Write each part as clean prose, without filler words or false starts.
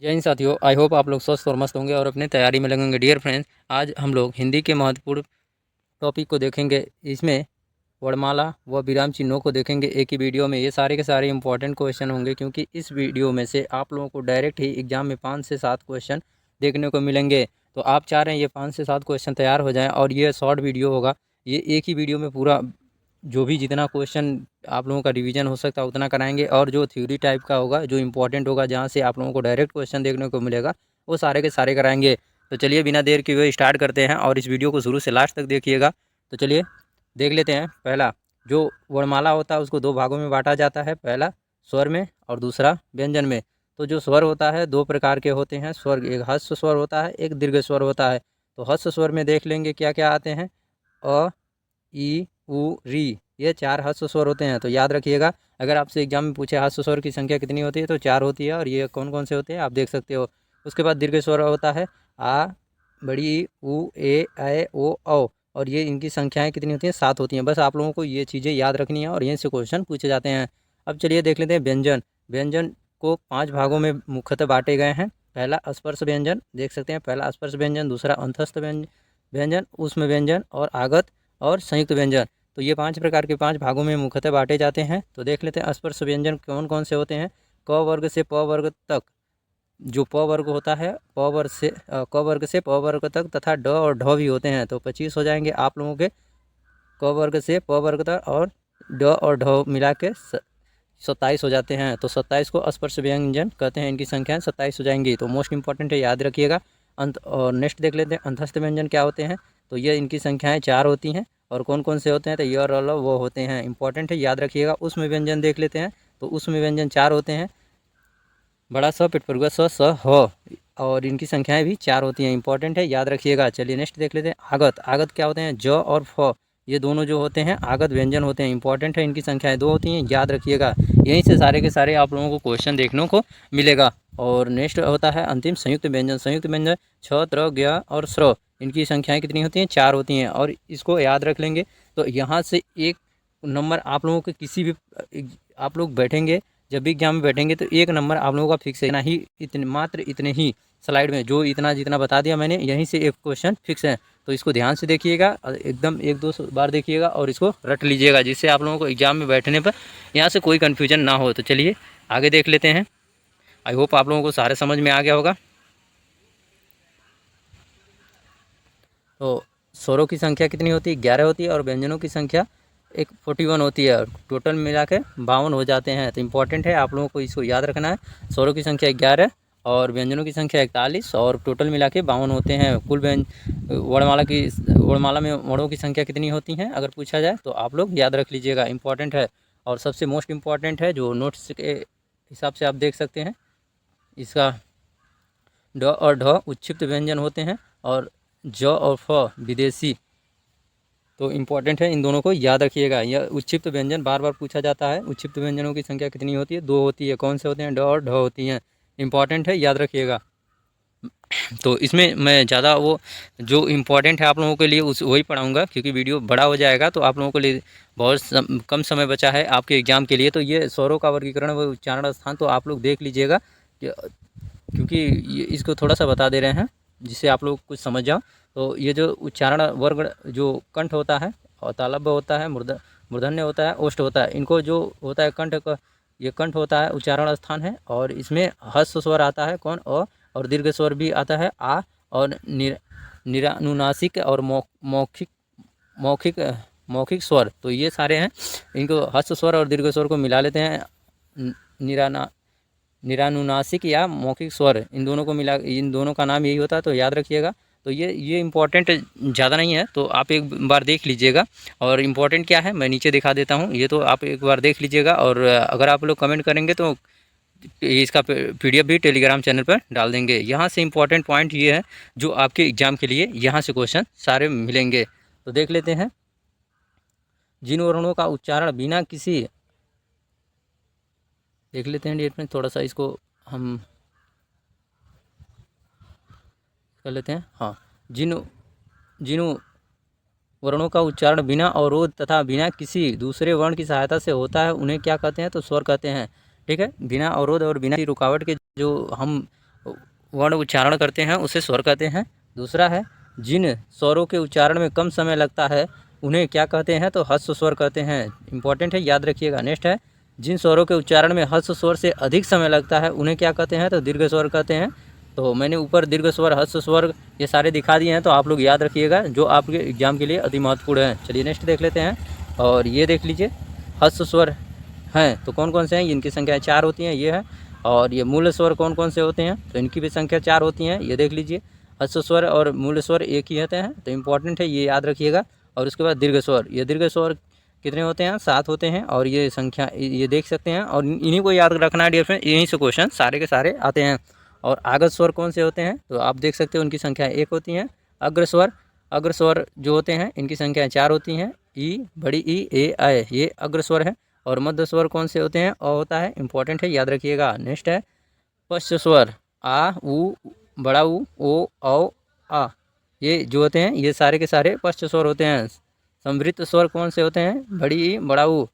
जय हिंद साथियों, I hope आप लोग स्वस्थ और मस्त होंगे और अपनी तैयारी में लगेंगे। डियर फ्रेंड्स, आज हम लोग हिंदी के महत्वपूर्ण टॉपिक को देखेंगे। इसमें वर्णमाला व विराम चिन्हों को देखेंगे एक ही वीडियो में। ये सारे के सारे इंपॉर्टेंट क्वेश्चन होंगे, क्योंकि इस वीडियो में से आप लोगों को डायरेक्ट ही एग्जाम में 5 से 7 क्वेश्चन देखने को मिलेंगे। तो आप चाह रहे हैं ये 5 से 7 क्वेश्चन तैयार हो जाएँ और ये शॉर्ट वीडियो होगा। ये एक ही वीडियो में पूरा जो भी जितना क्वेश्चन आप लोगों का रिवीजन हो सकता है उतना कराएंगे, और जो थ्योरी टाइप का होगा, जो इंपॉर्टेंट होगा, जहाँ से आप लोगों को डायरेक्ट क्वेश्चन देखने को मिलेगा, वो सारे के सारे कराएंगे। तो चलिए बिना देर किए हुए स्टार्ट करते हैं और इस वीडियो को शुरू से लास्ट तक देखिएगा। तो चलिए देख लेते हैं। पहला जो वर्णमाला होता है उसको 2 भागों में बांटा जाता है, पहला स्वर में और दूसरा व्यंजन में। तो जो स्वर होता है 2 प्रकार के होते हैं स्वर, एक ह्रस्व स्वर होता है, एक दीर्घ स्वर होता है। तो ह्रस्व स्वर में देख लेंगे क्या क्या आते हैं। अ, ई, उ, री, ये 4 ह्रस्व स्वर होते हैं। तो याद रखिएगा, अगर आपसे एग्जाम में पूछे ह्रस्व स्वर की संख्या कितनी होती है तो 4 होती है, और ये कौन कौन से होते हैं आप देख सकते हो। उसके बाद दीर्घ स्वर होता है आ, बड़ी ई, उ, ए, ओ, औ, और ये इनकी संख्याएं कितनी होती हैं, 7 होती हैं। बस आप लोगों को ये चीज़ें याद रखनी है और यहीं से क्वेश्चन पूछे जाते हैं। अब चलिए देख लेते हैं व्यंजन। व्यंजन को 5 भागों में मुख्यतः बांटे गए हैं। पहला स्पर्श व्यंजन देख सकते हैं, पहला स्पर्श व्यंजन, दूसरा अंतस्थ व्यंजन, ऊष्म व्यंजन और आगत और संयुक्त व्यंजन। तो ये 5 प्रकार के 5 भागों में मुख्यतः बांटे जाते हैं। तो देख लेते हैं स्पर्श व्यंजन कौन कौन से होते हैं। क वर्ग से प वर्ग तक, जो प वर्ग होता है क वर्ग से प वर्ग तक, तथा ड और ढ भी होते हैं। तो 25 हो जाएंगे आप लोगों के क वर्ग से प वर्ग तक, और ड और ढ मिला के 27 हो जाते हैं। तो 27 को स्पर्श व्यंजन कहते हैं। इनकी संख्याएं 27 हो जाएंगी। तो मोस्ट इंपॉर्टेंट है, याद रखिएगा। अंत और नेक्स्ट देख लेते हैं अंतस्थ व्यंजन क्या होते हैं। तो ये इनकी संख्याएं 4 होती हैं। और कौन कौन से होते हैं, तो ये और वो होते हैं, इंपॉर्टेंट है, याद रखिएगा। उसमें व्यंजन देख लेते हैं। तो उसमें व्यंजन 4 होते हैं, बड़ा स, पिटपुरुआ स, ह, और इनकी संख्याएं भी 4 होती हैं, इंपॉर्टेंट है, याद रखिएगा। चलिए नेक्स्ट देख लेते हैं आगत। आगत क्या होते हैं, ज और फ, ये दोनों जो होते हैं आगत व्यंजन होते हैं, इंपॉर्टेंट है, इनकी संख्याएं 2 होती हैं, याद रखिएगा। यहीं से सारे के सारे आप लोगों को क्वेश्चन देखने को मिलेगा। और नेक्स्ट होता है अंतिम संयुक्त व्यंजन। संयुक्त व्यंजन छ, त्र, ज्ञ और स्र, इनकी संख्याएं कितनी होती हैं, 4 होती हैं, और इसको याद रख लेंगे। तो यहाँ से एक नंबर आप लोगों के किसी भी आप लोग बैठेंगे, जब भी एग्जाम में बैठेंगे, तो एक नंबर आप लोगों का फिक्स है। इतना ही, इतने मात्र इतने ही स्लाइड में जो इतना जितना बता दिया मैंने, यहीं से एक क्वेश्चन फिक्स है। तो इसको ध्यान से देखिएगा, एकदम 1-2 बार देखिएगा और इसको रट लीजिएगा, जिससे आप लोगों को एग्जाम में बैठने पर यहाँ से कोई कन्फ्यूजन ना हो। तो चलिए आगे देख लेते हैं। आई होप आप लोगों को सारे समझ में आ गया होगा। तो स्वरों की संख्या कितनी होती है, 11 होती है, और व्यंजनों की संख्या 41 होती है। टोटल मिला के 52 हो जाते हैं। तो इंपॉर्टेंट है, आप लोगों को इसको याद रखना है। स्वरों की संख्या 11 और व्यंजनों की संख्या 41, और टोटल मिला के 52 होते हैं। कुल वर्णमाला में वर्णों की संख्या कितनी होती हैं अगर पूछा जाए तो आप लोग याद रख लीजिएगा, इंपॉर्टेंट है। और सबसे मोस्ट इम्पॉर्टेंट है, जो नोट्स के हिसाब से आप देख सकते हैं, इसका ड और ढ उच्छिप्त व्यंजन होते हैं, और ज और फ विदेशी। तो इम्पॉर्टेंट है, इन दोनों को याद रखिएगा। यह उच्छिप्त व्यंजन बार बार पूछा जाता है। उच्छिप्त व्यंजनों की संख्या कितनी होती है, 2 होती है। कौन से होते हैं, ड और ढ होती हैं, इंपॉर्टेंट है, याद रखिएगा। तो इसमें मैं ज़्यादा वो जो इम्पोर्टेंट है आप लोगों के लिए उस वही पढ़ाऊँगा, क्योंकि वीडियो बड़ा हो जाएगा तो आप लोगों के लिए बहुत कम समय बचा है आपके एग्ज़ाम के लिए। तो ये स्वरों का वर्गीकरण व उच्चारण स्थान तो आप लोग देख लीजिएगा, क्योंकि ये इसको थोड़ा सा बता दे रहे हैं जिससे आप लोग कुछ समझ जाओ। तो ये जो उच्चारण वर्ग, जो कंठ होता है और तालव्य होता है, मूर्धन्य होता है, ओष्ठ होता है, इनको जो होता है कंठ का, ये कंठ होता है उच्चारण स्थान है। और इसमें ह्रस्व स्वर आता है कौन, अ, और दीर्घ स्वर भी आता है आ, और निरानुनासिक और मौखिक मौखिक मौखिक स्वर। तो ये सारे हैं, इनको ह्रस्व स्वर और दीर्घ स्वर को मिला लेते हैं निरानुनासिक या मौखिक स्वर, इन दोनों को मिला, इन दोनों का नाम यही होता है। तो याद रखिएगा। तो ये इम्पॉर्टेंट ज़्यादा नहीं है, तो आप एक बार देख लीजिएगा। और इम्पॉर्टेंट क्या है मैं नीचे दिखा देता हूँ, ये तो आप एक बार देख लीजिएगा। और अगर आप लोग कमेंट करेंगे तो इसका PDF भी टेलीग्राम चैनल पर डाल देंगे। यहाँ से इम्पॉर्टेंट पॉइंट ये है जो आपके एग्ज़ाम के लिए यहाँ से क्वेश्चन सारे मिलेंगे। तो देख लेते हैं। जिन वर्णों का उच्चारण बिना किसी, देख लेते हैं डियर फ्रेंड, थोड़ा सा इसको हम कर लेते हैं। हाँ, जिन जिन वर्णों का उच्चारण बिना अवरोध तथा बिना किसी दूसरे वर्ण की सहायता से होता है उन्हें क्या कहते हैं, तो स्वर कहते हैं। ठीक है, बिना अवरोध और बिना रुकावट के जो हम वर्ण उच्चारण करते हैं उसे स्वर कहते हैं। दूसरा है जिन स्वरों के उच्चारण में कम समय लगता है उन्हें क्या कहते हैं, तो ह्रस्व स्वर कहते हैं। इंपॉर्टेंट है, याद रखिएगा। नेक्स्ट है जिन स्वरों के उच्चारण में ह्रस्व स्वर से अधिक समय लगता है उन्हें क्या कहते हैं, तो दीर्घ स्वर कहते हैं। तो मैंने ऊपर दीर्घ स्वर, ह्रस्व स्वर ये सारे दिखा दिए हैं, तो आप लोग याद रखिएगा जो आपके एग्जाम के लिए अति महत्वपूर्ण है। चलिए नेक्स्ट देख लेते हैं। और ये देख लीजिए ह्रस्व स्वर हैं तो कौन कौन से हैं, इनकी संख्या 4 होती हैं, ये है। और ये मूल स्वर कौन कौन से होते हैं, तो इनकी भी संख्या 4 होती हैं, ये देख लीजिए। ह्रस्व स्वर और मूल स्वर एक ही होते हैं, तो इंपॉर्टेंट है, ये याद रखिएगा। और उसके बाद दीर्घ स्वर, ये दीर्घ स्वर कितने होते हैं, 7 होते हैं। और ये संख्या ये देख सकते हैं, और इन्हीं को याद रखना है डियर फ्रेंड, यहीं से क्वेश्चन सारे के सारे आते हैं। और आगत स्वर कौन से होते हैं, तो आप देख सकते हो उनकी संख्या 1 होती है। अग्र स्वर जो होते हैं इनकी संख्या 4 होती हैं। ई, बड़ी ई, ए, आय, ये अग्र स्वर है। और मध्य स्वर कौन से होते हैं, अ होता है, इंपॉर्टेंट है, याद रखिएगा। नेक्स्ट है पश्च स्वर, आ, उ, बड़ा ऊ, ओ, औ, आ, ये जो होते हैं ये सारे के सारे पश्च स्वर होते हैं। समृद्ध स्वर कौन से होते हैं, बड़ी ई, बड़ा ऊ।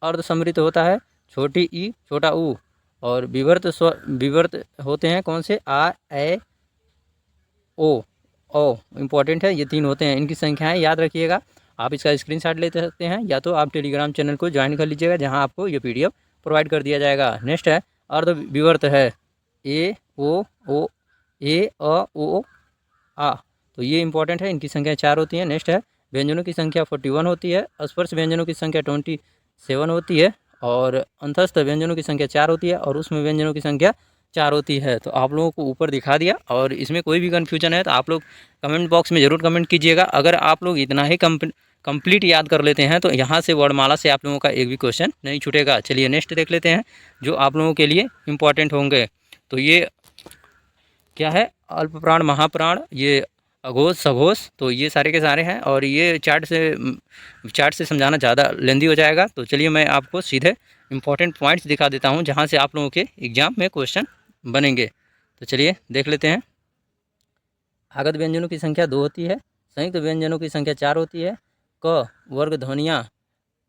अर्ध समृद्ध होता है छोटी ई, छोटा ऊ। और विवर्त स्वर, विवर्त होते हैं कौन से, आ, ए, ओ, इंपॉर्टेंट है, ये 3 होते हैं। इनकी संख्याएं याद रखिएगा। आप इसका स्क्रीनशॉट ले सकते हैं, या तो आप टेलीग्राम चैनल को ज्वाइन कर लीजिएगा जहां आपको ये PDF प्रोवाइड कर दिया जाएगा। नेक्स्ट है अर्ध विवर्त है, ए, ओ, ए, अ, ओ, आ, तो ये इंपॉर्टेंट है, इनकी संख्या 4 होती है। नेक्स्ट है व्यंजनों की संख्या 41 होती है। स्पर्श व्यंजनों की संख्या 27 होती है। और अंतस्थ व्यंजनों की संख्या 4 होती है। और उसमें व्यंजनों की संख्या 4 होती है। तो आप लोगों को ऊपर दिखा दिया, और इसमें कोई भी कन्फ्यूजन है तो आप लोग कमेंट बॉक्स में ज़रूर कमेंट कीजिएगा। अगर आप लोग इतना ही कंप्लीट याद कर लेते हैं तो यहाँ से वर्णमाला से आप लोगों का एक भी क्वेश्चन नहीं छूटेगा। चलिए नेक्स्ट देख लेते हैं जो आप लोगों के लिए इम्पॉर्टेंट होंगे। तो ये क्या है, अल्प प्राण, महाप्राण, ये अघोष, सघोष, तो ये सारे के सारे हैं। और ये चार्ट से समझाना ज़्यादा लेंदी हो जाएगा। तो चलिए मैं आपको सीधे इंपॉर्टेंट पॉइंट्स दिखा देता हूँ जहाँ से आप लोगों के एग्जाम में क्वेश्चन बनेंगे। तो चलिए देख लेते हैं। आगत व्यंजनों की संख्या 2 होती है। संयुक्त व्यंजनों की संख्या 4 होती है। क वर्ग ध्वनियाँ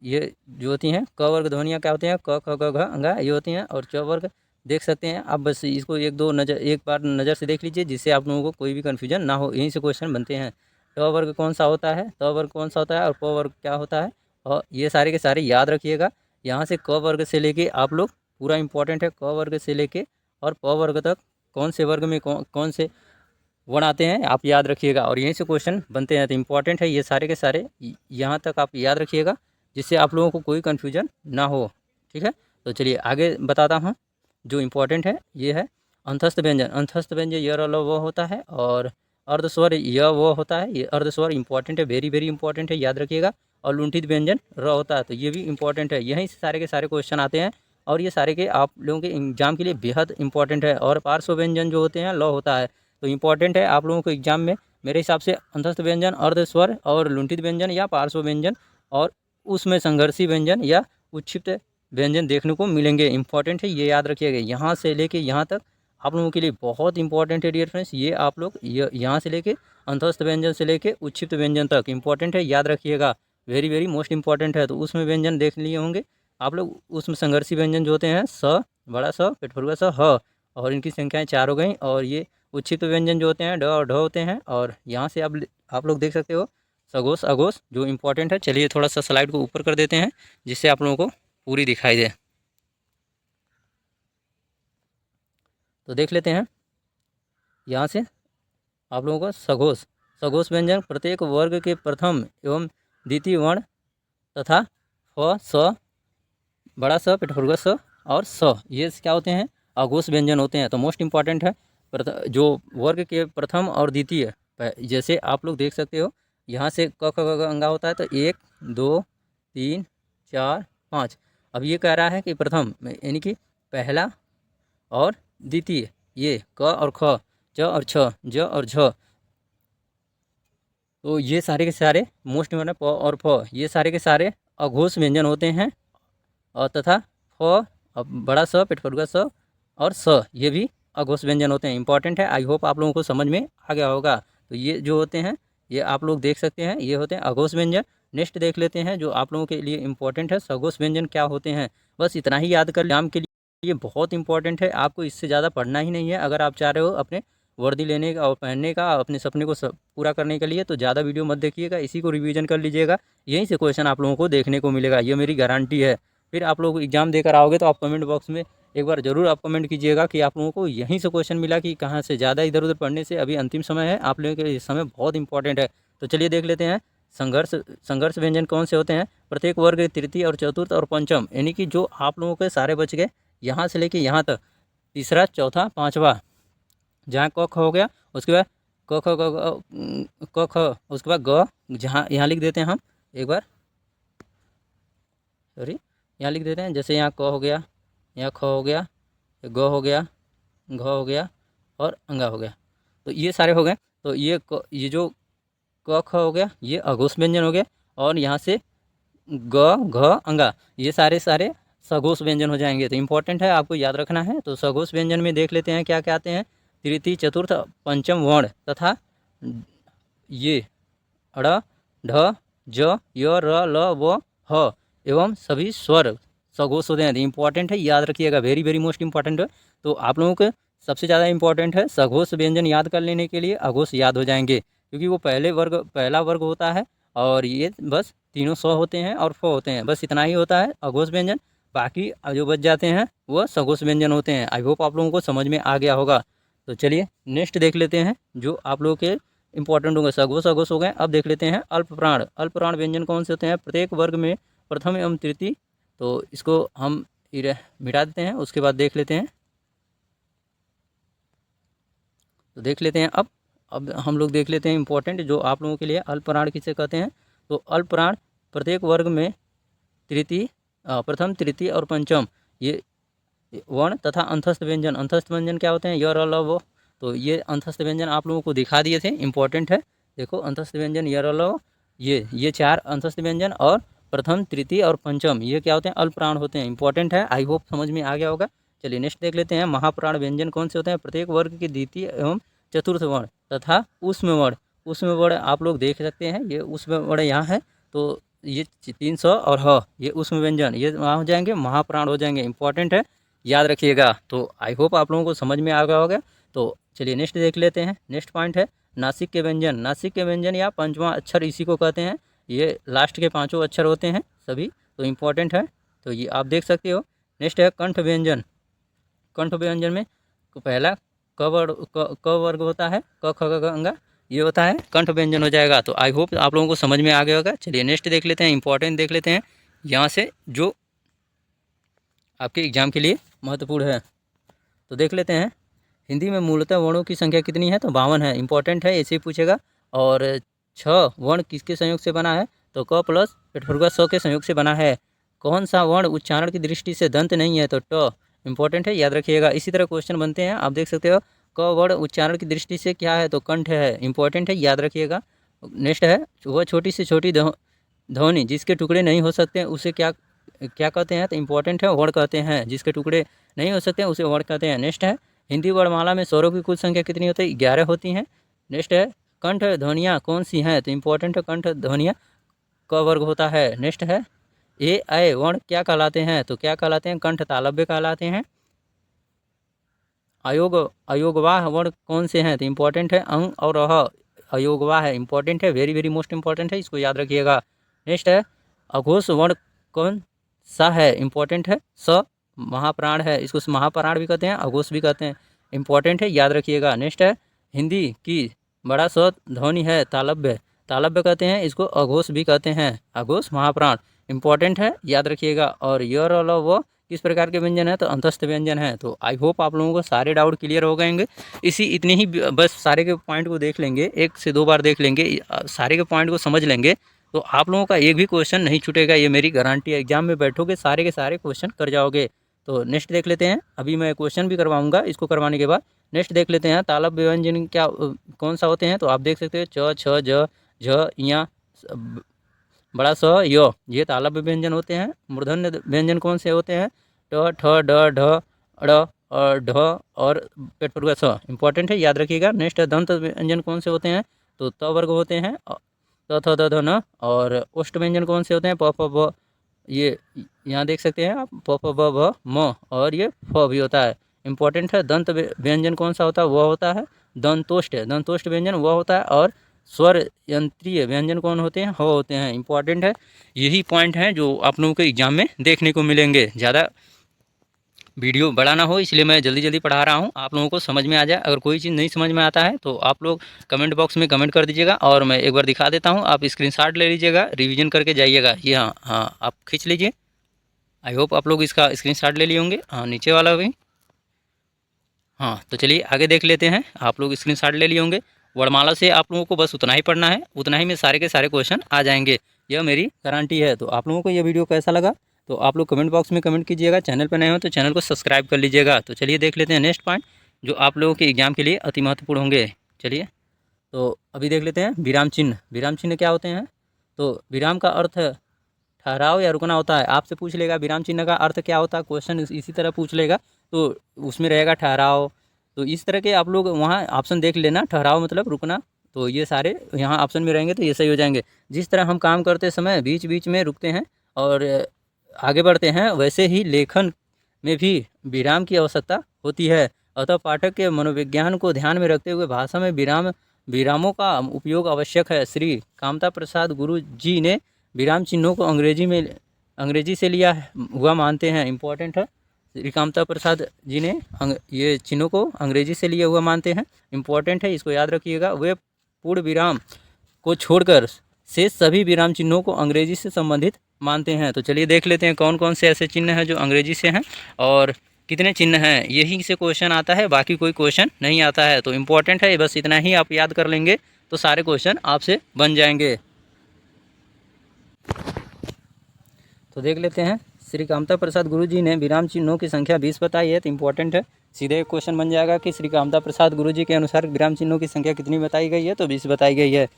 ये जो होती हैं, क वर्ग ध्वनियाँ क्या होती हैं, क, ख, ग, घ, अंगा, ये होती हैं। और च वर्ग देख सकते हैं आप, बस इसको एक बार नज़र से देख लीजिए जिससे आप लोगों को कोई भी कन्फ्यूजन ना हो। यहीं से क्वेश्चन बनते हैं। ट वर्ग कौन सा होता है, त वर्ग कौन सा होता है, और प वर्ग क्या होता है। और ये सारे के सारे याद रखिएगा। यहाँ से क वर्ग से लेके आप लोग पूरा इंपॉर्टेंट है, क वर्ग से लेके और प वर्ग तक कौन से वर्ग में कौन से वर्ण आते हैं आप याद रखिएगा। और यहीं से क्वेश्चन बनते हैं। तो इंपॉर्टेंट है ये सारे के सारे, यहाँ तक आप याद रखिएगा जिससे आप लोगों को कोई कन्फ्यूजन ना हो। ठीक है, तो चलिए आगे बताता हूँ। जो इम्पोर्टेंट है ये है अंतस्थ व्यंजन। अंतस्थ व्यंजन य, र, ल, व होता है। और अर्धस्वर य, व होता है। ये अर्धस्वर इंपॉर्टेंट है, वेरी वेरी इंपॉर्टेंट है, याद रखिएगा। और लुंठित व्यंजन र होता है, तो ये भी इंपॉर्टेंट है। यहीं से सारे के सारे क्वेश्चन आते हैं। और ये सारे के आप लोगों के एग्जाम के लिए बेहद इंपॉर्टेंट है। और पार्श्व व्यंजन जो होते हैं ल होता है, तो इंपॉर्टेंट है आप लोगों को एग्जाम में मेरे हिसाब से अंतस्थ व्यंजन, अर्धस्वर और लुंठित व्यंजन या पार्श्व व्यंजन, और उसमें संघर्षी व्यंजन या उच्छिप्त व्यंजन देखने को मिलेंगे। इंपॉर्टेंट है, ये याद रखिएगा। यहाँ से लेके यहाँ तक आप लोगों के लिए बहुत इंपॉर्टेंट है डियर फ्रेंड्स। ये आप लोग यहाँ से लेके अंतस्थ व्यंजन से लेके उच्छिप्त व्यंजन तक इंपॉर्टेंट है, याद रखिएगा। वेरी वेरी मोस्ट इंपॉर्टेंट है। तो उसमें व्यंजन देख लिए होंगे आप लोग। उसमें संघर्षी व्यंजन जो होते हैं स, बड़ा स, पेटफुर्गा स, ह, और इनकी संख्याएँ 4 हो गई। और ये उच्छिप्त व्यंजन जो होते हैं ड और ढ होते हैं। और यहाँ से आप लोग देख सकते हो सघोष, अघोष, जो इंपॉर्टेंट है। चलिए थोड़ा सा स्लाइड को ऊपर कर देते हैं जिससे आप लोगों को पूरी दिखाई दे। तो देख लेते हैं यहाँ से आप लोगों को सघोष, सघोष व्यंजन प्रत्येक वर्ग के प्रथम एवं द्वितीय वर्ण तथा फ, स, बड़ा स, पेटफुर्गा स और स, ये क्या होते हैं, अघोष व्यंजन होते हैं। तो मोस्ट इंपॉर्टेंट है जो वर्ग के प्रथम और द्वितीय, जैसे आप लोग देख सकते हो यहाँ से क, ख, ग, घ अंगा होता है। तो 1, 2, 3, 4, 5। अब ये कह रहा है कि प्रथम यानी कि पहला और द्वितीय, ये क और ख, च और छ, ज और झ, तो ये सारे के सारे मोस्ट इंपॉर्टेंट प और फ, ये सारे के सारे अघोष व्यंजन होते हैं। और तथा फ, बड़ा स, पेटफुर्गा स और स, ये भी अघोष व्यंजन होते हैं। इंपॉर्टेंट है, आई होप आप लोगों को समझ में आ गया होगा। तो ये जो होते हैं ये आप लोग देख सकते हैं, ये होते हैं अघोष व्यंजन। नेक्स्ट देख लेते हैं जो आप लोगों के लिए इंपॉर्टेंट है, सघोष व्यंजन क्या होते हैं। बस इतना ही याद कर, एग्जाम के लिए ये बहुत इंपॉर्टेंट है, आपको इससे ज़्यादा पढ़ना ही नहीं है। अगर आप चाह रहे हो अपने वर्दी लेने का और पहनने का, अपने सपने को पूरा करने के लिए, तो ज़्यादा वीडियो मत देखिएगा, इसी को रिवीजन कर लीजिएगा। यहीं से क्वेश्चन आप लोगों को देखने को मिलेगा, ये मेरी गारंटी है। फिर आप लोग एग्ज़ाम देकर आओगे तो आप कमेंट बॉक्स में एक बार ज़रूर आप कमेंट कीजिएगा कि आप लोगों को यहीं से क्वेश्चन मिला कि कहाँ से। ज़्यादा इधर उधर पढ़ने से अभी अंतिम समय है, आप लोगों के लिए समय बहुत इंपॉर्टेंट है। तो चलिए देख लेते हैं संघर्ष व्यंजन कौन से होते हैं। प्रत्येक वर्ग तृतीय और चतुर्थ और पंचम, यानी कि जो आप लोगों के सारे बच गए यहाँ से लेके यहाँ तक, तीसरा चौथा पाँचवा, जहाँ क ख हो गया, उसके बाद क ख क ख, उसके बाद ग, जहाँ यहाँ लिख देते हैं हम एक बार, सॉरी यहाँ लिख देते हैं। जैसे यहाँ क हो गया, यहाँ ख हो गया, ग हो गया, घ हो गया और अंगा हो गया। तो ये सारे हो गए। तो ये जो क ख हो गया ये अघोष व्यंजन हो गया, और यहाँ से ग घ अंगा ये सारे सघोष व्यंजन हो जाएंगे। तो इम्पोर्टेंट है, आपको याद रखना है। तो सघोष व्यंजन में देख लेते हैं क्या क्या आते हैं। तृतीय चतुर्थ पंचम वर्ण तथा ये अड़ ढ ज य र ल व ह एवं सभी स्वर सघोष होते हैं। इंपॉर्टेंट है, याद रखिएगा, वेरी वेरी मोस्ट इंपॉर्टेंट है। तो आप लोगों को सबसे ज़्यादा इंपॉर्टेंट है सघोष व्यंजन याद कर लेने के लिए अघोष याद हो जाएंगे, क्योंकि वो पहला वर्ग होता है, और ये बस तीनों स होते हैं और फ होते हैं, बस इतना ही होता है अघोष व्यंजन। बाकी जो बच जाते हैं वो सघोष व्यंजन होते हैं। आई होप आप लोगों को समझ में आ गया होगा। तो चलिए नेक्स्ट देख लेते हैं जो आप लोगों के इंपॉर्टेंट होंगे। सघोष अघोष हो गए। अब देख लेते हैं अल्प प्राण व्यंजन कौन से होते हैं। प्रत्येक वर्ग में प्रथम एवं तृतीय, तो इसको हम मिटा देते हैं, उसके बाद देख लेते हैं। तो देख लेते हैं अब हम लोग देख लेते हैं इंपॉर्टेंट जो आप लोगों के लिए अल्पप्राण किसे कहते हैं। तो अल्पप्राण प्रत्येक वर्ग में प्रथम तृतीय और पंचम ये वर्ण तथा अंतस्थ व्यंजन क्या होते हैं, य र ल वो। तो ये अंतस्थ व्यंजन आप लोगों को दिखा दिए थे, इंपॉर्टेंट है। देखो अंतस्थ व्यंजन य र ल वो, ये चार अंतस्थ व्यंजन, और प्रथम तृतीय और पंचम ये क्या होते हैं, अल्पप्राण होते हैं। इंपॉर्टेंट है, आई होप समझ में आ गया होगा। चलिए नेक्स्ट देख लेते हैं। महाप्राण व्यंजन कौन से होते हैं। प्रत्येक वर्ग के द्वितीय एवं चतुर्थ वर्ण तथा उष्म वर्ण आप लोग देख सकते हैं, ये उष्म वर्ण यहाँ है। तो ये 300 और ह ये उष्म व्यंजन ये वहाँ हो जाएंगे, महाप्राण हो जाएंगे। इंपॉर्टेंट है, याद रखिएगा। तो आई होप आप लोगों को समझ में आ गया होगा। तो चलिए नेक्स्ट देख लेते हैं। नेक्स्ट पॉइंट है नासिक के व्यंजन या पंचवां अक्षर इसी को कहते हैं। ये लास्ट के पांचों अक्षर होते हैं सभी, तो इम्पॉर्टेंट है, तो ये आप देख सकते हो। नेक्स्ट है कंठ व्यंजन में पहला क वर्ग होता है, क ख ग अंगा ये होता है, कंठ व्यंजन हो जाएगा। तो आई होप आप लोगों को समझ में आ गया होगा। चलिए नेक्स्ट देख लेते हैं, इंपॉर्टेंट देख लेते हैं यहाँ से जो आपके एग्जाम के लिए महत्वपूर्ण है। तो देख लेते हैं हिंदी में मूलतः वर्णों की संख्या कितनी है, तो 52 है। इंपॉर्टेंट है, ऐसे ही पूछेगा। और 6 वर्ण किसके संयोग से बना है, तो क प्लस पेटफुर्गा स के संयोग से बना है। कौन सा वर्ण उच्चारण की दृष्टि से दंत नहीं है, तो ट। इंपॉर्टेंट है, याद रखिएगा। इसी तरह क्वेश्चन बनते हैं, आप देख सकते हो। क वर्ण उच्चारण की दृष्टि से क्या है, तो कंठ है। इंपॉर्टेंट है, याद रखिएगा। नेक्स्ट है वह छोटी से छोटी ध्वनि जिसके टुकड़े नहीं हो सकते उसे क्या कहते हैं, तो इंपॉर्टेंट है, वर्ण कहते हैं। जिसके टुकड़े नहीं हो सकते उसे वर्ण कहते हैं। नेक्स्ट है हिंदी वर्णमाला में स्वरों की कुल संख्या कितनी होती है, 11 होती हैं। नेक्स्ट है कंठ ध्वनियाँ कौन सी हैं, तो इंपॉर्टेंट है, कंठ ध्वनियाँ क वर्ग होता है। नेक्स्ट है ए ऐ वर्ण क्या कहलाते हैं, तो क्या कहलाते हैं, कंठ तालव्य कहलाते हैं। अयोगवाह वर्ण कौन से हैं, तो इंपॉर्टेंट है, अंग और अह अयोगवाह है। इंपॉर्टेंट है, वेरी वेरी मोस्ट इंपॉर्टेंट है, इसको याद रखिएगा। नेक्स्ट है अघोष वर्ण कौन सा है, इंपॉर्टेंट है, स महाप्राण है। इसको महाप्राण भी कहते हैं, अघोष भी कहते हैं। इंपॉर्टेंट है, याद रखिएगा। नेक्स्ट है हिंदी की बड़ा स ध्वनि है तालव्य कहते हैं, इसको अघोष भी कहते हैं, अघोष महाप्राण। इंपॉर्टेंट है, याद रखिएगा। और य र ल वो किस प्रकार के व्यंजन है, तो अंतस्थ व्यंजन है। तो आई होप आप लोगों को सारे डाउट क्लियर हो गएंगे। इतने ही बस सारे के पॉइंट को देख लेंगे, 1 से 2 बार देख लेंगे, सारे के पॉइंट को समझ लेंगे, तो आप लोगों का एक भी क्वेश्चन नहीं छूटेगा, ये मेरी गारंटी है। एग्जाम में बैठोगे सारे के सारे क्वेश्चन कर जाओगे। तो नेक्स्ट देख लेते हैं, अभी मैं क्वेश्चन भी करवाऊंगा, इसको करवाने के बाद नेक्स्ट देख लेते हैं तालव्य व्यंजन क्या कौन सा होते हैं। तो आप देख सकते हो च छ ज झ या बड़ा स य ये तालव्य व्यंजन होते हैं। मूर्धन्य व्यंजन कौन से होते हैं, ट ठ ड ढ ड़ और ढ और पेटफुर्गा स। इंपॉर्टेंट है, याद रखिएगा। नेक्स्ट है दंत व्यंजन कौन से होते हैं, तो त वर्ग होते हैं, त थ द ध न। और ओष्ठ व्यंजन कौन से होते हैं, प फ ब ये यहाँ देख सकते हैं आप, प प ब भ म, और ये फ भी होता है। इम्पॉर्टेंट है। दंत व्यंजन कौन सा होता है? वह होता है दंतोष्ठ। दंतोष्ठ व्यंजन वह होता है। और स्वर यंत्रीय व्यंजन कौन होते हैं? ह होते हैं। इंपॉर्टेंट है। यही पॉइंट हैं जो आप लोगों को एग्जाम में देखने को मिलेंगे। ज़्यादा वीडियो बड़ा ना हो इसलिए मैं जल्दी जल्दी पढ़ा रहा हूँ, आप लोगों को समझ में आ जाए। अगर कोई चीज़ नहीं समझ में आता है तो आप लोग कमेंट बॉक्स में कमेंट कर दीजिएगा, और मैं एक बार दिखा देता हूँ, आप स्क्रीनशॉट ले लीजिएगा, रिवीजन करके जाइएगा। ये हाँ हाँ, आप खींच लीजिए। आई होप आप लोग इसका स्क्रीनशॉट ले लिए होंगे। हाँ, नीचे वाला भी। हाँ, तो चलिए आगे देख लेते हैं। आप लोग स्क्रीनशॉट ले लिए होंगे। वर्णमाला से आप लोगों को बस उतना ही पढ़ना है, उतना ही में सारे के सारे क्वेश्चन आ जाएंगे, यह मेरी गारंटी है। तो आप लोगों को यह वीडियो कैसा लगा तो आप लोग कमेंट बॉक्स में कमेंट कीजिएगा। चैनल पर नए हो तो चैनल को सब्सक्राइब कर लीजिएगा। तो चलिए देख लेते हैं नेक्स्ट पॉइंट जो आप लोगों के एग्जाम के लिए अति महत्वपूर्ण होंगे। चलिए तो अभी देख लेते हैं विराम चिन्ह। विराम चिन्ह क्या होते हैं? तो विराम का अर्थ ठहराव या रुकना होता है। आपसे पूछ लेगा विराम चिन्ह का अर्थ क्या होता है, क्वेश्चन इसी तरह पूछ लेगा, तो उसमें रहेगा ठहराव। तो इस तरह के आप लोग वहाँ ऑप्शन देख लेना, ठहराव मतलब रुकना। तो ये सारे यहाँ ऑप्शन में रहेंगे तो ये सही हो जाएंगे। जिस तरह हम काम करते समय बीच बीच में रुकते हैं और आगे बढ़ते हैं, वैसे ही लेखन में भी विराम की आवश्यकता होती है। अतः पाठक के मनोविज्ञान को ध्यान में रखते हुए भाषा में विरामों का उपयोग आवश्यक है। श्री कामता प्रसाद गुरु जी ने विराम चिन्हों को अंग्रेजी से लिया हुआ मानते हैं। इम्पोर्टेंट है। श्री कामता प्रसाद जी ने ये चिन्हों को अंग्रेजी से लिया हुआ मानते हैं। इम्पोर्टेंट है, इसको याद रखिएगा। वे पूर्ण विराम को छोड़कर शेष सभी विराम चिन्हों को अंग्रेजी से संबंधित मानते हैं। तो चलिए देख लेते हैं कौन कौन से ऐसे चिन्ह हैं जो अंग्रेजी से हैं और कितने चिन्ह हैं। यही से क्वेश्चन आता है, बाकी कोई क्वेश्चन नहीं आता है। तो इम्पोर्टेंट है, बस इतना ही आप याद कर लेंगे तो सारे क्वेश्चन आपसे बन जाएंगे। तो देख लेते हैं। श्री कामता प्रसाद गुरु जी ने विराम चिन्हों की संख्या 20 बताई है। तो इम्पोर्टेंट है, सीधे एक क्वेश्चन बन जाएगा कि श्री कामता प्रसाद गुरु जी के अनुसार विराम चिन्हों की संख्या कितनी बताई गई है? तो 20 बताई गई है।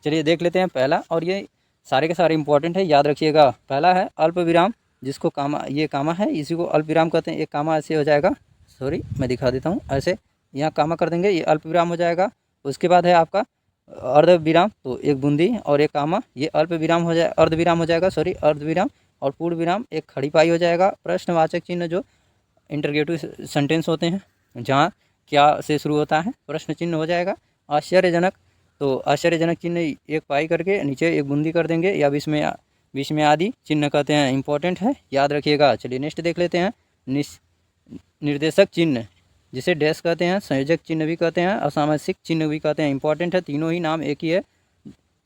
चलिए देख लेते हैं पहला, और ये सारे के सारे इंपॉर्टेंट है, याद रखिएगा। पहला है अल्प विराम, जिसको कामा, ये कामा है, इसी को अल्प विराम कहते हैं। एक कामा ऐसे हो जाएगा, सॉरी मैं दिखा देता हूँ, ऐसे यहाँ कामा कर देंगे, ये अल्प विराम हो जाएगा। उसके बाद है आपका अर्ध विराम, तो एक बूंदी और एक कामा, ये अल्प विराम हो जाए, अर्ध विराम हो जाएगा, सॉरी अर्ध विराम। और पूर्ण विराम एक खड़ी पाई हो जाएगा। प्रश्नवाचक चिन्ह जो इंटरगेटिव सेंटेंस होते हैं, जहाँ क्या से शुरू होता है, प्रश्न चिन्ह हो जाएगा। आश्चर्यजनक, तो आश्चर्यजनक चिन्ह एक पाई करके नीचे एक बूंदी कर देंगे, या बीच में आदि चिन्ह कहते हैं। इंपॉर्टेंट है, याद रखिएगा। चलिए नेक्स्ट देख लेते हैं। निर्देशक चिन्ह, जिसे डैश कहते हैं, संयोजक चिन्ह भी कहते हैं, असामयिक चिन्ह भी कहते हैं। इंपॉर्टेंट है, तीनों ही नाम एक ही है।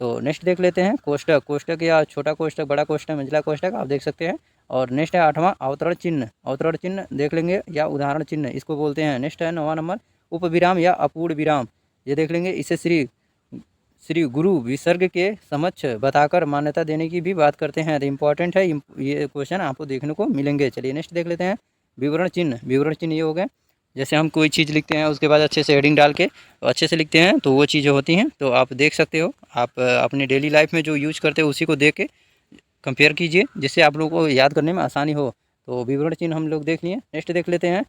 तो नेक्स्ट देख लेते हैं कोष्टक। कोष्टक या छोटा कोष्टक, बड़ा कोष्टक, मंझला कोष्टक, आप देख सकते हैं। और नेक्स्ट है 8वां अवतरण चिन्ह। अवतरण चिन्ह देख लेंगे, या उदाहरण चिन्ह इसको बोलते हैं। नेक्स्ट है 9वां नंबर उपविराम या अपूर्ण विराम, ये देख लेंगे। इसे श्री गुरु विसर्ग के समक्ष बताकर मान्यता देने की भी बात करते हैं। तो इम्पॉर्टेंट है, ये क्वेश्चन आपको देखने को मिलेंगे। चलिए नेक्स्ट देख लेते हैं विवरण चिन्ह। विवरण चिन्ह ये हो गए, जैसे हम कोई चीज़ लिखते हैं उसके बाद अच्छे से हेडिंग डाल के अच्छे से लिखते हैं, तो वो चीज़ें होती हैं। तो आप देख सकते हो, आप अपनी डेली लाइफ में जो यूज करते हो उसी को देख के कंपेयर कीजिए, जिससे आप लोगों को याद करने में आसानी हो। तो विवरण चिन्ह हम लोग देख लिए। नेक्स्ट देख लेते हैं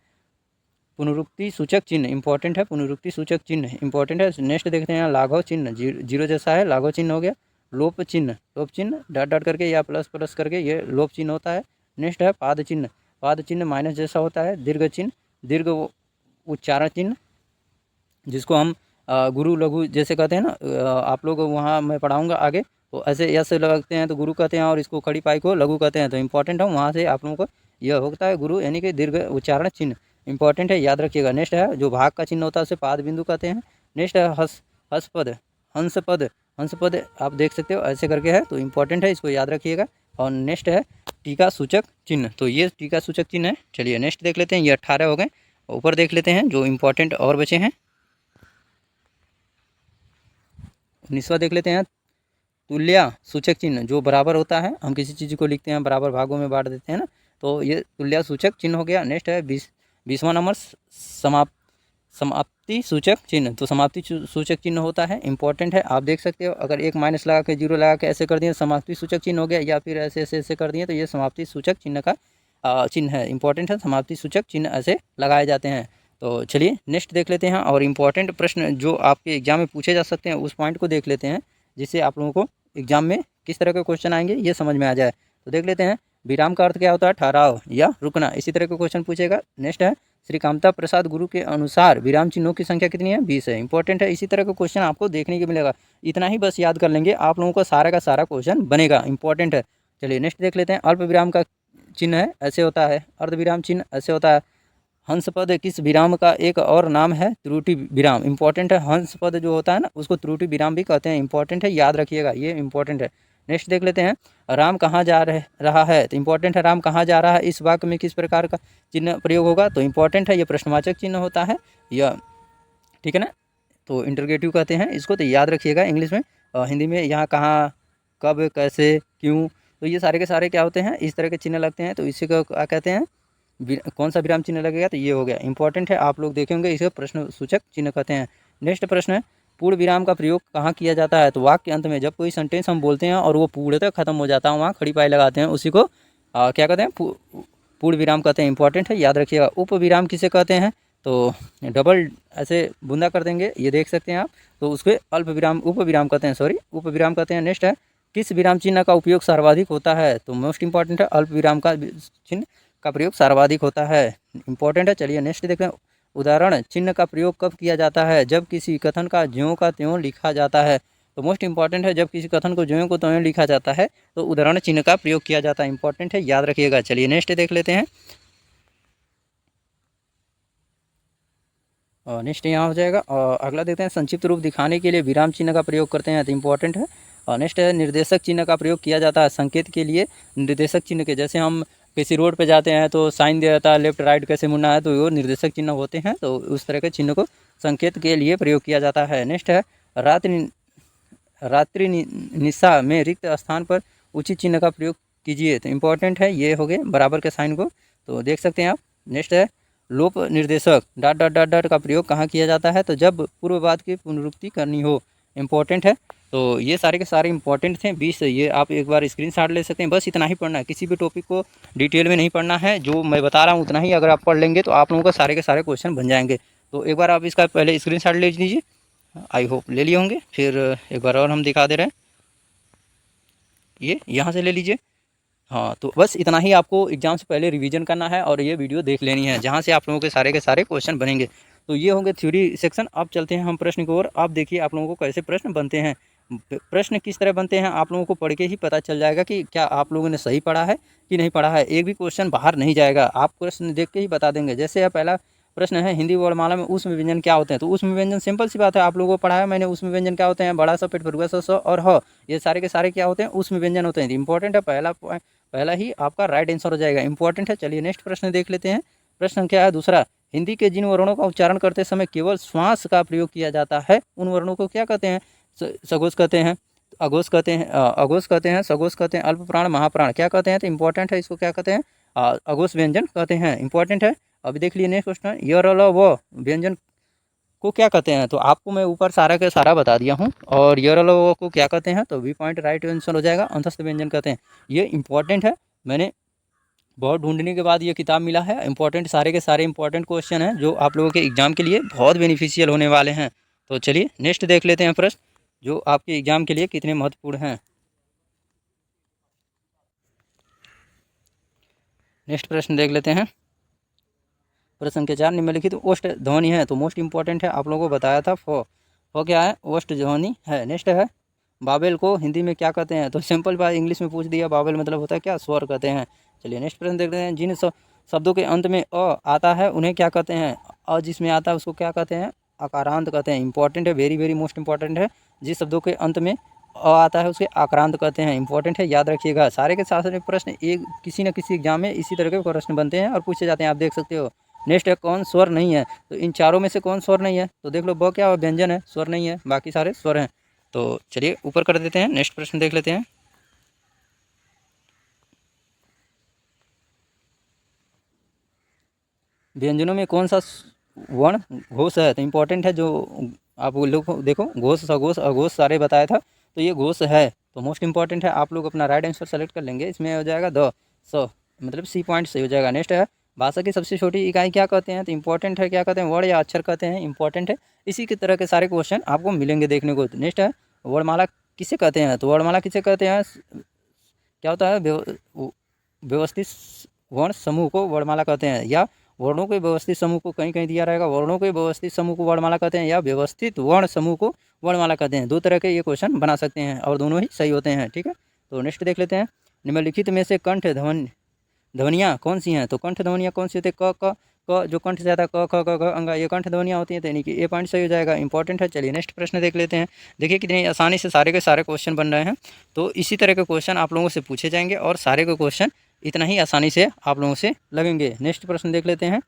पुनरुक्ति सूचक चिन्ह। इंपॉर्टेंट है, पुनरुक्ति सूचक चिन्ह इंपॉर्टेंट है। नेक्स्ट देखते हैं लाघव चिन्ह, जीरो जैसा है, लाघव चिन्ह हो गया। लोप चिन्ह, लोप चिन्ह डॉट डॉट करके या प्लस प्लस करके, ये लोप चिन्ह होता है। नेक्स्ट है पाद चिन्ह, पाद चिन्ह माइनस जैसा होता है। दीर्घ चिन्ह, दीर्घ उच्चारण चिन्ह, जिसको हम गुरु लघु जैसे कहते हैं ना, आप लोग वहाँ मैं पढ़ाऊँगा आगे, तो ऐसे यस लगते हैं तो गुरु कहते हैं, और इसको खड़ी पाई को लघु कहते हैं। तो इंपॉर्टेंट है, वहाँ से आप लोगों को यह होता है गुरु यानी कि दीर्घ उच्चारण चिन्ह। इंपॉर्टेंट है, याद रखिएगा। नेक्स्ट है जो भाग का चिन्ह होता है उसे पाद बिंदु कहते हैं। नेक्स्ट है हंसपद, हंसपद, हंसपद आप देख सकते हो ऐसे करके है, तो इंपॉर्टेंट है, इसको याद रखिएगा। और नेक्स्ट है टीका सूचक चिन्ह, तो ये टीका सूचक चिन्ह है। चलिए नेक्स्ट देख लेते हैं, ये 18 हो गए। ऊपर देख लेते हैं जो इंपॉर्टेंट और बचे हैं। 19वां देख लेते हैं तुल्य सूचक चिन्ह, जो बराबर होता है। हम किसी चीज़ को लिखते हैं, बराबर भागों में बांट देते हैं ना, तो ये तुल्य सूचक चिन्ह हो गया। नेक्स्ट है 20वां नंबर समाप्ति सूचक चिन्ह, तो समाप्ति सूचक चिन्ह होता है। इंपॉर्टेंट है, आप देख सकते हो। अगर एक माइनस लगा के जीरो लगा के ऐसे कर दिए समाप्ति सूचक चिन्ह हो गया, या फिर ऐसे ऐसे ऐसे कर दिए तो ये समाप्ति सूचक चिन्ह का चिन्ह है। इंपॉर्टेंट है, समाप्ति सूचक चिन्ह ऐसे लगाए जाते हैं। तो चलिए नेक्स्ट देख लेते हैं, और इम्पॉर्टेंट प्रश्न जो आपके एग्जाम में पूछे जा सकते हैं उस पॉइंट को देख लेते हैं, जिससे आप लोगों को एग्जाम में किस तरह के क्वेश्चन आएंगे ये समझ में आ जाए। तो देख लेते हैं विराम का अर्थ क्या होता है? ठहराव या रुकना। इसी तरह का क्वेश्चन पूछेगा। नेक्स्ट है, श्री कामता प्रसाद गुरु के अनुसार विराम चिन्हों की संख्या कितनी है? 20 है। इंपॉर्टेंट है। इसी तरह का क्वेश्चन आपको देखने को मिलेगा। इतना ही बस याद कर लेंगे, आप लोगों का सारा क्वेश्चन बनेगा। इंपॉर्टेंट है। चलिए नेक्स्ट देख लेते हैं। अल्प विराम का चिन्ह है, ऐसे होता है। अर्ध विराम चिन्ह ऐसे होता है। हंस पद किस विराम का एक और नाम है? त्रुटि विराम। इंपॉर्टेंट है। हंस पद जो होता है ना, उसको त्रुटि विराम भी कहते हैं। इंपॉर्टेंट है, याद रखिएगा, ये इंपॉर्टेंट है। नेक्स्ट देख लेते हैं। राम कहाँ जा रहा है? तो इंपॉर्टेंट है। राम कहाँ जा रहा है, इस वाक्य में किस प्रकार का चिन्ह प्रयोग होगा? तो इंपॉर्टेंट है, ये प्रश्नवाचक चिन्ह होता है या, ठीक है ना, तो इंटरगेटिव कहते हैं इसको, तो याद रखिएगा। इंग्लिश में हिंदी में यहाँ, कहाँ, कब, कैसे, क्यों, तो ये सारे के सारे क्या होते हैं? इस तरह के चिन्ह लगते हैं। तो इसी को क्या कहते हैं? कौन सा विराम चिन्ह लगेगा? तो ये हो गया। इंपॉर्टेंट है, आप लोग देखेंगे, इसे प्रश्न सूचक चिन्ह कहते हैं। नेक्स्ट प्रश्न है, पूर्ण विराम का प्रयोग कहाँ किया जाता है? तो वाक्य के अंत में, जब कोई सेंटेंस हम बोलते हैं और वो पूर्णतः खत्म हो जाता है, वहाँ खड़ी पाई लगाते हैं, उसी को क्या कहते हैं? पूर्ण विराम कहते हैं। इंपॉर्टेंट है, याद रखिएगा। उप विराम किसे कहते हैं? तो डबल ऐसे बूंदा कर देंगे, ये देख सकते हैं आप, तो उसके अल्प विराम, उप विराम कहते हैं, सॉरी, उप विराम कहते हैं। नेक्स्ट है, किस विराम चिन्ह का उपयोग सर्वाधिक होता है? तो मोस्ट इंपॉर्टेंट है, अल्प विराम का चिन्ह का प्रयोग सर्वाधिक होता है। इंपॉर्टेंट है। चलिए नेक्स्ट देखें। उदाहरण चिन्ह का प्रयोग कब किया जाता है? जब किसी कथन का ज्यों का त्यों लिखा जाता है। तो मोस्ट इंपॉर्टेंट है, जब किसी कथन को ज्यों को त्यों लिखा जाता है तो उदाहरण चिन्ह का प्रयोग किया जाता है। इंपॉर्टेंट है, याद रखिएगा। चलिए नेक्स्ट देख लेते हैं। और नेक्स्ट यहाँ हो जाएगा। और अगला देखते हैं, संक्षिप्त रूप दिखाने के लिए विराम चिन्ह का प्रयोग करते हैं। तो इंपॉर्टेंट है। और नेक्स्ट है, निर्देशक चिन्ह का प्रयोग किया जाता है संकेत के लिए। निर्देशक चिन्ह के, जैसे हम किसी रोड पे जाते हैं तो साइन दिया जाता है, लेफ्ट राइट कैसे मुड़ना है, तो वो निर्देशक चिन्ह होते हैं। तो उस तरह के चिन्ह को संकेत के लिए प्रयोग किया जाता है। नेक्स्ट है, रात्रि निशा में रिक्त स्थान पर उचित चिन्ह का प्रयोग कीजिए। तो इंपॉर्टेंट है, ये हो गए बराबर के साइन को, तो देख सकते हैं आप। नेक्स्ट है, लोप निर्देशक डॉट डॉट डॉट डॉट का प्रयोग कहाँ किया जाता है? तो जब पूर्ववाद की पुनरुक्ति करनी हो। इंपॉर्टेंट है। तो ये सारे के सारे इंपॉर्टेंट थे 20, ये आप एक बार स्क्रीनशॉट ले सकते हैं। बस इतना ही पढ़ना है, किसी भी टॉपिक को डिटेल में नहीं पढ़ना है। जो मैं बता रहा हूँ उतना ही अगर आप पढ़ लेंगे तो आप लोगों को सारे के सारे क्वेश्चन बन जाएंगे। तो एक बार आप इसका पहले स्क्रीनशॉट ले लीजिए। आई होप ले लिए होंगे। फिर एक बार और हम दिखा दे रहे हैं, ये यहाँ से ले लीजिए। हाँ, तो बस इतना ही आपको एग्जाम से पहले रिवीजन करना है और ये वीडियो देख लेनी है, जहाँ से आप लोगों के सारे क्वेश्चन बनेंगे। तो ये होंगे थ्योरी सेक्शन। अब चलते हैं हम प्रश्न की ओर। आप देखिए आप लोगों को कैसे प्रश्न बनते हैं। प्रश्न किस तरह बनते हैं आप लोगों को पढ़ के ही पता चल जाएगा कि क्या आप लोगों ने सही पढ़ा है कि नहीं पढ़ा है। एक भी क्वेश्चन बाहर नहीं जाएगा, आप प्रश्न देख के ही बता देंगे। जैसे पहला प्रश्न है, हिंदी वर्णमाला में ऊष्म व्यंजन क्या होते हैं? तो ऊष्म व्यंजन सिंपल सी बात है, आप लोगों को पढ़ाया मैंने। ऊष्म व्यंजन क्या होते हैं? बड़ा सा, पेट भरुआ सा, स और ह, ये सारे के सारे क्या होते हैं? ऊष्म व्यंजन होते हैं। इंपॉर्टेंट है, पहला ही आपका राइट आंसर हो जाएगा। इंपॉर्टेंट है। चलिए नेक्स्ट प्रश्न देख लेते हैं। प्रश्न क्या है दूसरा, हिंदी के जिन वर्णों का उच्चारण करते समय केवल श्वास का प्रयोग किया जाता है, उन वर्णों को क्या कहते हैं? सघोष कहते हैं, अघोष कहते हैं, अघोष कहते हैं, सघोष कहते हैं, अल्प प्राण, महाप्राण क्या कहते हैं? तो इंपॉर्टेंट है, इसको क्या कहते हैं? अघोष व्यंजन कहते हैं। इंपॉर्टेंट है। अभी देख लिए नेक्स्ट क्वेश्चन, य र ल व व्यंजन को क्या कहते हैं? तो आपको मैं ऊपर सारा का सारा बता दिया हूँ। और य र ल व को क्या कहते हैं? तो बी पॉइंट राइट आंसर हो जाएगा। अंतस्थ व्यंजन कहते हैं। ये इंपॉर्टेंट है, मैंने बहुत ढूंढने के बाद ये किताब मिला है। इंपॉर्टेंट सारे के सारे इंपॉर्टेंट क्वेश्चन हैं जो आप लोगों के एग्जाम के लिए बहुत बेनिफिशियल होने वाले हैं। तो चलिए नेक्स्ट देख लेते हैं प्रश्न जो आपके एग्जाम के लिए कितने महत्वपूर्ण हैं। नेक्स्ट प्रश्न देख लेते हैं। प्रश्न संख्या 4, निम्नलिखित ओष्ठ ध्वनि है। तो मोस्ट इंपॉर्टेंट है, आप लोगों को बताया था। फो क्या है? ओष्ठ ध्वनि है। नेक्स्ट है, बाबेल को हिंदी में क्या कहते हैं? तो सिंपल बात इंग्लिश में पूछ दिया, बाबेल मतलब होता है क्या? स्वर कहते हैं। चलिए नेक्स्ट प्रश्न देखते हैं। जिन शब्दों के अंत में अ आता है उन्हें क्या कहते हैं? अ जिसमें आता है उसको क्या कहते हैं? आकारांत कहते हैं। इंपॉर्टेंट है, वेरी वेरी मोस्ट इंपॉर्टेंट है। जिस शब्दों के अंत में अ आता है उसके आक्रांत कहते हैं। इंपॉर्टेंट है, याद रखिएगा। सारे के साथ प्रश्न एक किसी न किसी एग्जाम में इसी तरह के प्रश्न बनते हैं और पूछे जाते हैं, आप देख सकते हो। नेक्स्ट है, कौन स्वर नहीं है? तो इन चारों में से कौन स्वर नहीं है? तो देख लो, ब क्या व्यंजन है, स्वर नहीं है, बाकी सारे स्वर हैं। तो चलिए ऊपर कर देते हैं। नेक्स्ट प्रश्न देख लेते हैं। व्यंजनों में कौन सा वर्ण घोष है? तो इंपॉर्टेंट है, जो आप लोग देखो, घोष, सघोष, अघोष सारे बताया था, तो ये घोष है। तो मोस्ट इंपॉर्टेंट है, आप लोग अपना राइट आंसर सेलेक्ट कर लेंगे। इसमें हो जाएगा द स, मतलब सी पॉइंट सही हो जाएगा। नेक्स्ट है, भाषा की सबसे छोटी इकाई क्या कहते हैं? तो इंपॉर्टेंट है, क्या कहते हैं? वर्ड या अक्षर कहते हैं। इंपॉर्टेंट है, इसी की तरह के सारे क्वेश्चन आपको मिलेंगे देखने को। नेक्स्ट है, वर्णमाला किसे कहते हैं? तो वर्णमाला किसे कहते हैं? क्या होता है? व्यवस्थित वर्ण समूह को वर्णमाला कहते हैं, या वर्णों के व्यवस्थित समूह को कहीं कहीं दिया रहेगा वर्णों के व्यवस्थित समूह को वर्णमाला कहते हैं, या व्यवस्थित वर्ण समूह को वर्णमाला कहते हैं। दो तरह के ये क्वेश्चन बना सकते हैं और दोनों ही सही होते हैं। ठीक है, तो नेक्स्ट देख लेते हैं। निम्नलिखित में से कंठ ध्वनियाँ कौन सी हैं? तो कंठ ध्वनियाँ कौन सी होती है? क जो कंठ से आता है क ख ग घ अंगा, ये कंठ ध्वनियाँ होती हैं, तो यानी कि ए पॉइंट सही हो जाएगा, इंपॉर्टेंट है। चलिए नेक्स्ट प्रश्न देख लेते हैं। देखिए कितनी आसानी से सारे के सारे क्वेश्चन बन रहे हैं। तो इसी तरह के क्वेश्चन आप लोगों से पूछे जाएंगे और सारे के क्वेश्चन इतना ही आसानी से आप लोगों से लगेंगे। नेक्स्ट प्रश्न देख लेते हैं।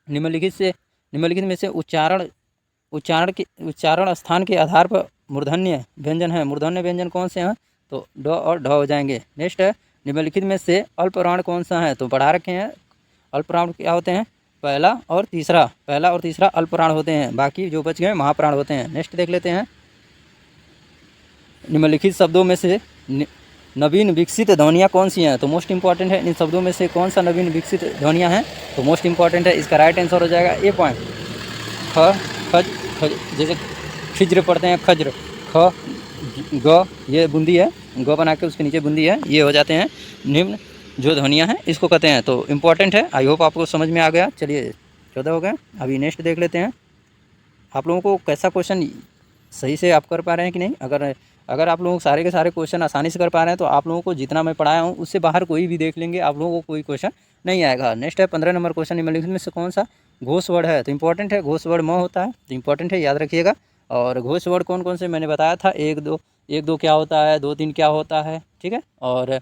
निम्नलिखित में से उच्चारण स्थान के आधार पर मूर्धन्य व्यंजन है। मूर्धन्य व्यंजन कौन से हैं? तो ड और ढ हो जाएंगे। नेक्स्ट है, निम्नलिखित में से अल्पप्राण कौन सा है? तो पढ़ा रखे हैं। अल्पप्राण क्या होते हैं? पहला और तीसरा अल्पप्राण होते हैं, बाकी जो बच गए महाप्राण होते हैं। नेक्स्ट देख लेते हैं। निम्नलिखित शब्दों में से नवीन विकसित ध्वनियाँ कौन सी हैं? तो मोस्ट इंपॉर्टेंट है, इन शब्दों में से कौन सा नवीन विकसित ध्वनियाँ हैं? तो मोस्ट इंपॉर्टेंट है, इसका राइट आंसर हो जाएगा ए पॉइंट। ख खज, जैसे खिज्र पढ़ते हैं, खज्र, ख ग, ये बूंदी है, ग बना के उसके नीचे बूंदी है, ये हो जाते हैं निम्न जो ध्वनियाँ हैं, इसको कहते हैं। तो इम्पॉर्टेंट है, आई होप आपको समझ में आ गया। चलिए 14 हो गए। अभी नेक्स्ट देख लेते हैं। आप लोगों को कैसा क्वेश्चन सही से आप कर पा रहे हैं कि नहीं? अगर आप लोग सारे के सारे क्वेश्चन आसानी से कर पा रहे हैं तो आप लोगों को जितना मैं पढ़ाया हूँ उससे बाहर कोई भी देख लेंगे, आप लोगों को कोई क्वेश्चन नहीं आएगा। नेक्स्ट है 15 नंबर क्वेश्चन। निम्नलिखित में से कौन सा घोष वर्ड है? तो इंपॉर्टेंट है, घोष वर्ड म होता है, तो इंपॉर्टेंट है, याद रखिएगा। और घोष वर्ड कौन कौन से मैंने बताया था, एक दो क्या होता है, 2 3 क्या होता है, ठीक है। और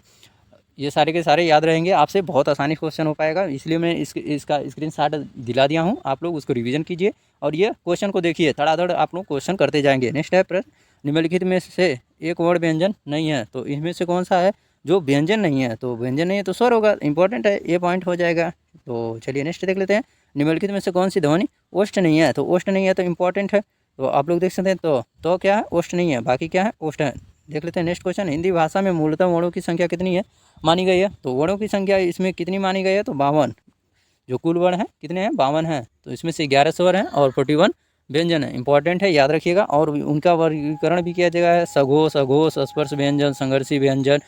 ये सारे के सारे याद रहेंगे आपसे, बहुत आसानी क्वेश्चन हो पाएगा, इसलिए मैं इसका स्क्रीनशॉट दिला दिया हूँ। आप लोग उसको रिवीजन कीजिए और ये क्वेश्चन को देखिए, धड़ाधड़ आप लोग क्वेश्चन करते जाएंगे। नेक्स्ट है प्रश्न, निम्नलिखित में से एक वर्ण व्यंजन नहीं है, तो इनमें से कौन सा है जो व्यंजन नहीं है? तो व्यंजन नहीं है तो स्वर होगा, इंपॉर्टेंट है, ये पॉइंट हो जाएगा। तो चलिए नेक्स्ट देख लेते हैं। निम्नलिखित में से कौन सी ध्वनि ओष्ठ नहीं है? तो ओष्ठ नहीं है तो इंपॉर्टेंट है, तो आप लोग देख सकते हैं। तो क्या है? ओष्ठ नहीं है, बाकी क्या है? ओष्ठ है। देख लेते हैं नेक्स्ट क्वेश्चन। हिंदी भाषा में मूलतः वर्णों की संख्या कितनी है मानी गई है? तो वर्णों की संख्या इसमें कितनी मानी गई है? तो 52। जो कुल वर्ण है कितने हैं? 52 हैं। तो इसमें से 11 स्वर हैं और 41 व्यंजन है, इंपॉर्टेंट है, याद रखिएगा। और उनका वर्गीकरण भी किया गया है, सघोष, अघोष, स्पर्श व्यंजन, संघर्षी व्यंजन,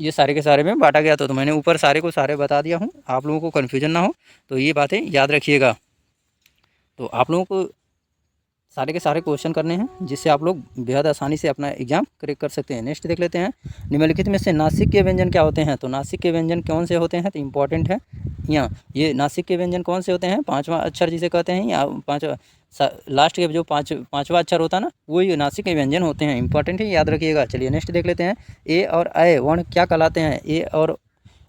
ये सारे के सारे में बांटा गया था। तो मैंने ऊपर सारे को सारे बता दिया हूँ, आप लोगों को कन्फ्यूजन ना हो, तो ये बातें याद रखिएगा। तो आप लोगों को सारे के सारे क्वेश्चन करने हैं जिससे आप लोग बेहद आसानी से अपना एग्जाम क्रैक कर सकते हैं। नेक्स्ट देख लेते हैं। निम्नलिखित में से नासिक के व्यंजन क्या होते हैं? तो नासिक के व्यंजन कौन से होते हैं? तो इंपॉर्टेंट है यहाँ, ये नासिक के व्यंजन कौन से होते हैं? 5वां अक्षर जिसे कहते हैं, या लास्ट के जो पाँचवा अक्षर होता है ना, वही नासिक के व्यंजन होते हैं, इंपॉर्टेंट है, याद रखिएगा। चलिए नेक्स्ट देख लेते हैं। ए और अ वर्ण क्या कहलाते हैं? ए और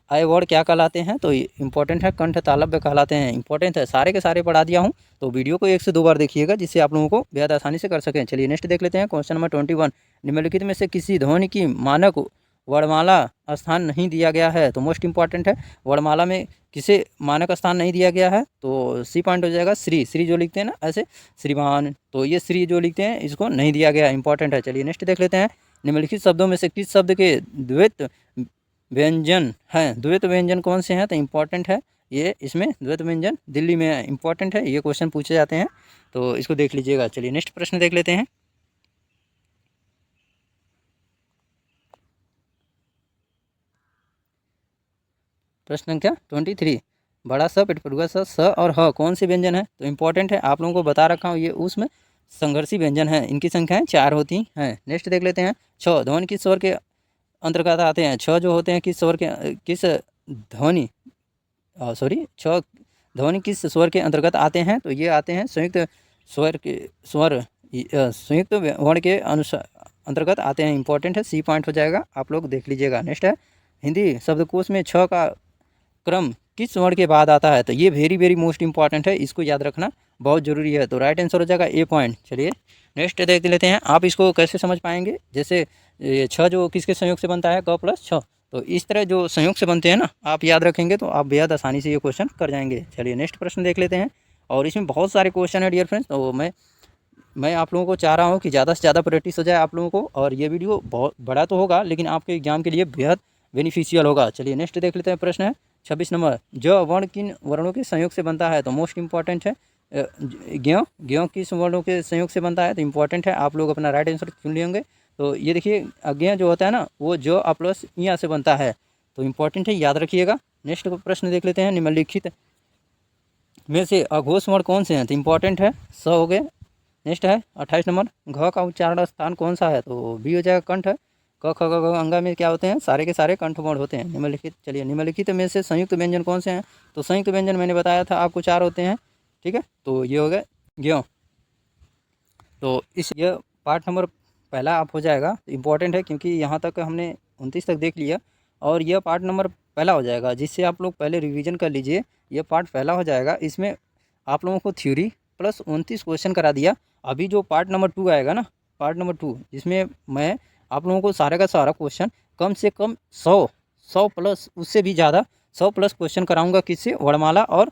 अय वर्ण क्या कहलाते हैं? तो इंपॉर्टेंट है, कंठ तालव्य कहलाते हैं, इंपॉर्टेंट है, सारे के सारे पढ़ा दिया हूँ। तो वीडियो को 1 से 2 बार देखिएगा जिससे आप लोगों को बेहद आसानी से कर सकें। चलिए नेक्स्ट देख लेते हैं। क्वेश्चन नंबर 21, निम्नलिखित में से किसी ध्वनि की मानक वर्णमाला स्थान नहीं दिया गया है? तो मोस्ट इंपॉर्टेंट है, वर्णमाला में किसे मानक स्थान नहीं दिया गया है? तो सी पॉइंट हो जाएगा, श्री जो लिखते हैं ना ऐसे, श्रीमान, तो ये श्री जो लिखते हैं इसको नहीं दिया गया, इंपॉर्टेंट है। चलिए नेक्स्ट देख लेते हैं। निम्नलिखित शब्दों में से किस शब्द के द्वैत व्यंजन हैं? द्वैत व्यंजन कौन से हैं? तो इंपॉर्टेंट है, ये इसमें द्वैत व्यंजन दिल्ली में है, इंपॉर्टेंट है, ये क्वेश्चन पूछे जाते हैं, तो इसको देख लीजिएगा। चलिए नेक्स्ट प्रश्न देख लेते हैं। प्रश्न संख्या 23, बड़ा स, पेटपुरुषा स और ह कौन से व्यंजन है? तो इंपॉर्टेंट है, आप लोगों को बता रखा हूँ, ये उसमें संघर्षी व्यंजन है, इनकी संख्याएं 4 होती हैं। नेक्स्ट देख लेते हैं। छ ध्वनि किस स्वर के अंतर्गत आते हैं? छ जो होते हैं किस स्वर के, किस ध्वनि छ ध्वनि किस स्वर के अंतर्गत आते हैं? तो ये आते हैं संयुक्त संयुक्त वर्ण के अंतर्गत आते हैं, इंपॉर्टेंट है, सी पॉइंट हो जाएगा, आप लोग देख लीजिएगा। नेक्स्ट है, हिंदी शब्दकोश में छ का क्रम किस वर्ण के बाद आता है? तो ये वेरी मोस्ट इंपॉर्टेंट है, इसको याद रखना बहुत ज़रूरी है, तो राइट आंसर हो जाएगा ए पॉइंट। चलिए नेक्स्ट देख लेते हैं। आप इसको कैसे समझ पाएंगे? जैसे ये छ जो किसके संयोग से बनता है? क प्लस छ, तो इस तरह जो संयोग से बनते हैं ना, आप याद रखेंगे तो आप बेहद आसानी से ये क्वेश्चन कर जाएंगे। चलिए नेक्स्ट प्रश्न देख लेते हैं, और इसमें बहुत सारे क्वेश्चन है डियर फ्रेंड्स, तो मैं आप लोगों को चाह रहा हूँ कि ज़्यादा से ज़्यादा प्रैक्टिस हो जाए आप लोगों को, और ये वीडियो बहुत बड़ा तो होगा लेकिन आपके एग्जाम के लिए बेहद बेनिफिशियल होगा। चलिए नेक्स्ट देख लेते हैं। प्रश्न है 26 नंबर, ज वर्ण किन वर्णों के संयोग से बनता है? तो मोस्ट इंपॉर्टेंट है, ज्ञ किस वर्णों के संयोग से बनता है? तो इंपॉर्टेंट है, आप लोग अपना राइट आंसर चुन लेंगे। तो ये देखिए, ज्ञ जो होता है ना, वो ज प्लस यहाँ से बनता है, तो इम्पोर्टेंट है, याद रखिएगा। नेक्स्ट प्रश्न देख लेते हैं। निम्नलिखित में से अघोष वर्ण कौन से हैं? तो इम्पोर्टेंट है, स हो गए। नेक्स्ट है 28 नंबर, घ का उच्चारण स्थान कौन सा है? तो बी हो जाएगा, कंठ है। क ख ग घ अंगा में क्या होते हैं? सारे के सारे कंठ वर्ण होते हैं। निम्नलिखित, चलिए निम्नलिखित में से संयुक्त व्यंजन कौन से हैं? तो संयुक्त व्यंजन मैंने बताया था आपको 4 होते हैं, ठीक है। तो ये हो गए ज्यों। तो ये पार्ट नंबर पहला आप हो जाएगा। इम्पॉर्टेंट है क्योंकि यहाँ तक हमने 29 तक देख लिया और यह पार्ट नंबर पहला हो जाएगा, जिससे आप लोग पहले रिवीजन कर लीजिए। यह पार्ट पहला हो जाएगा। इसमें आप लोगों को थ्योरी प्लस 29 क्वेश्चन करा दिया। अभी जो पार्ट नंबर 2 आएगा ना, पार्ट नंबर 2, जिसमें मैं आप लोगों को सारे का सारा क्वेश्चन कम से कम 100 प्लस, उससे भी ज़्यादा 100 प्लस क्वेश्चन कराऊँगा। किससे? वर्णमाला और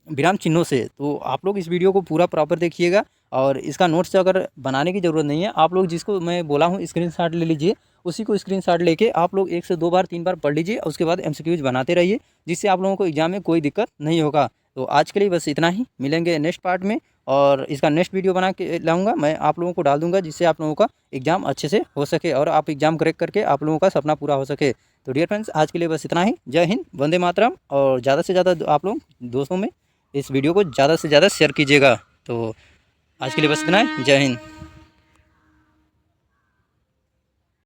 विराम चिन्हों से। तो आप लोग इस वीडियो को पूरा प्रॉपर देखिएगा और इसका नोट्स अगर बनाने की ज़रूरत नहीं है, आप लोग जिसको मैं बोला हूँ स्क्रीनशॉट ले लीजिए, उसी को स्क्रीनशॉट लेके आप लोग 1 से 2 बार 3 बार पढ़ लीजिए और उसके बाद एमसीक्यूज बनाते रहिए, जिससे आप लोगों को एग्जाम में कोई दिक्कत नहीं होगा। तो आज के लिए बस इतना ही, मिलेंगे नेक्स्ट पार्ट में और इसका नेक्स्ट वीडियो बना के लाऊंगा, मैं आप लोगों को डाल दूंगा, जिससे आप लोगों का एग्जाम अच्छे से हो सके और आप एग्जाम क्रैक करके आप लोगों का सपना पूरा हो सके। तो डियर फ्रेंड्स, आज के लिए बस इतना ही। जय हिंद, वंदे मातरम। और ज़्यादा से ज़्यादा आप लोग दोस्तों में इस वीडियो को ज़्यादा से ज़्यादा शेयर कीजिएगा। तो आज के लिए बस इतना है। जय हिंद।